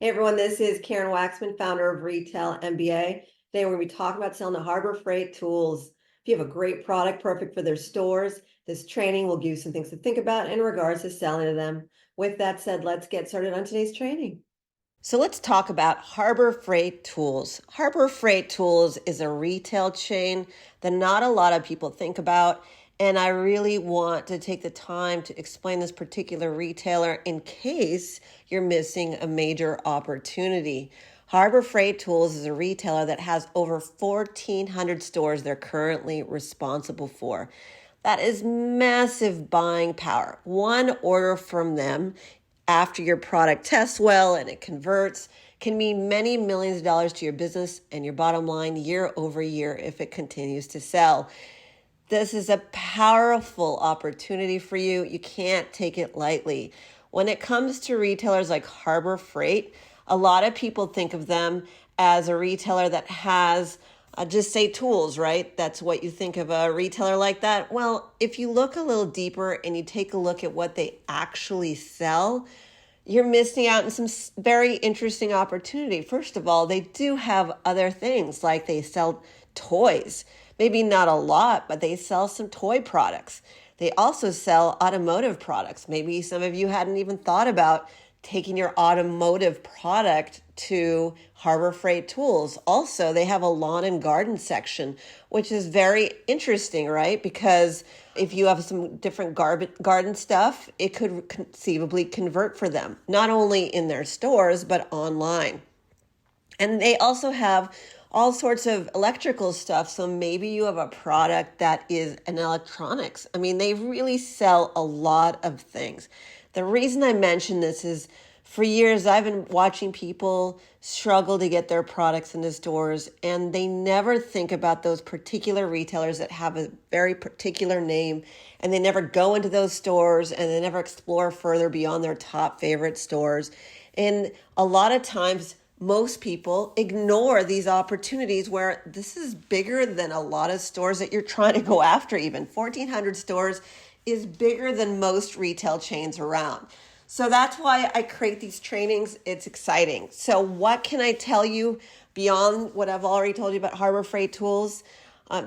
Hey everyone, this is Karen Waksman, founder of Retail MBA. Today we're going to be talking about selling the Harbor Freight tools. If you have a great product perfect for their stores, this training will give you some things to think about in regards to selling to them. With that said, let's get started on today's training. So let's talk about Harbor Freight Tools. Harbor Freight Tools is a retail chain that not a lot of people think about. And I really want to take the time to explain this particular retailer in case you're missing a major opportunity. Harbor Freight Tools is a retailer that has over 1,400 stores they're currently responsible for. That is massive buying power. One order from them after your product tests well and it converts can mean many millions of dollars to your business and your bottom line year over year if it continues to sell. This is a powerful opportunity for you. You can't take it lightly. When it comes to retailers like Harbor Freight, a lot of people think of them as a retailer that has just say tools, right? That's what you think of a retailer like that. Well, if you look a little deeper and you take a look at what they actually sell, you're missing out on some very interesting opportunity. First of all, they do have other things like they sell toys. Maybe not a lot, but they sell some toy products. They also sell automotive products. Maybe some of you hadn't even thought about taking your automotive product to Harbor Freight Tools. Also, they have a lawn and garden section, which is very interesting, right? Because if you have some different garden stuff, it could conceivably convert for them, not only in their stores, but online. And they also have all sorts of electrical stuff. So maybe you have a product that is an electronics. I mean, they really sell a lot of things. The reason I mention this is for years, I've been watching people struggle to get their products into stores, and they never think about those particular retailers that have a very particular name, and they never go into those stores, and they never explore further beyond their top favorite stores. And a lot of times, most people ignore these opportunities where this is bigger than a lot of stores that you're trying to go after. Even 1,400 stores is bigger than most retail chains around. So that's why I create these trainings. It's exciting. So what can I tell you beyond what I've already told you about Harbor Freight Tools?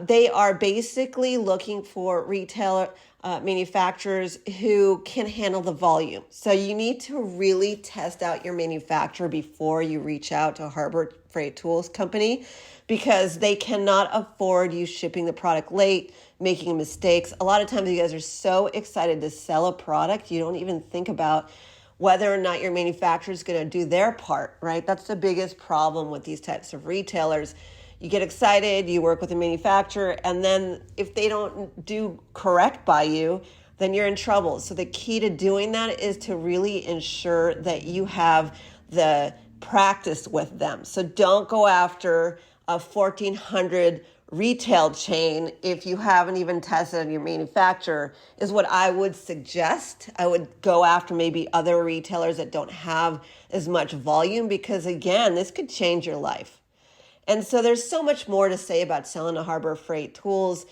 They are basically looking for retailer manufacturers who can handle the volume. So you need to really test out your manufacturer before you reach out to Harbor Freight Tools company, because they cannot afford you shipping the product late, making mistakes. A lot of times you guys are so excited to sell a product, you don't even think about whether or not your manufacturer is going to do their part, right? That's the biggest problem with these types of retailers. You get excited, you work with a manufacturer, and then if they don't do correct by you, then you're in trouble. So the key to doing that is to really ensure that you have the practice with them. So don't go after a 1,400 retail chain if you haven't even tested on your manufacturer, is what I would suggest. I would go after maybe other retailers that don't have as much volume, because again, this could change your life. And so there's so much more to say about selling to Harbor Freight Tools.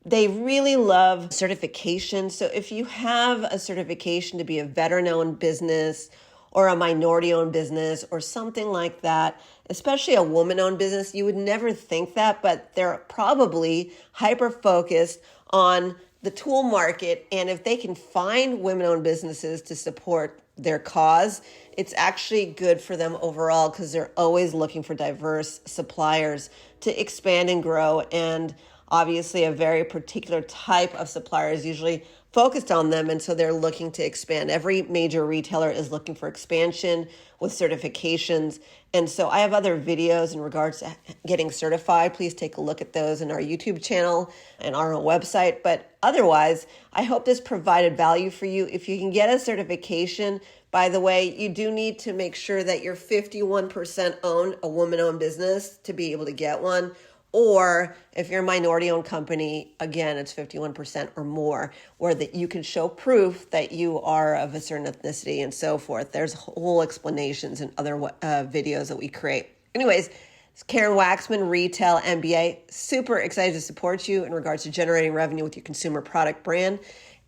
They really love certification. So if you have a certification to be a veteran-owned business or a minority-owned business or something like that, especially a woman-owned business, you would never think that, but they're probably hyper-focused on the tool market. And if they can find women-owned businesses to support their cause, it's actually good for them overall, because they're always looking for diverse suppliers to expand and grow. And obviously a very particular type of supplier is usually focused on them. And so they're looking to expand. Every major retailer is looking for expansion with certifications. And so I have other videos in regards to getting certified. Please take a look at those in our YouTube channel and our own website. But otherwise, I hope this provided value for you. If you can get a certification, by the way, you do need to make sure that you're 51% owned, a woman-owned business, to be able to get one. Or if you're a minority-owned company, again, it's 51% or more, where that you can show proof that you are of a certain ethnicity and so forth. There's whole explanations and other videos that we create. Anyways, it's Karen Waksman, Retail MBA. Super excited to support you in regards to generating revenue with your consumer product brand,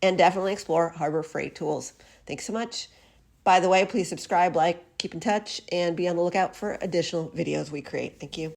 and definitely explore Harbor Freight Tools. Thanks so much. By the way, please subscribe, like, keep in touch and be on the lookout for additional videos we create. Thank you.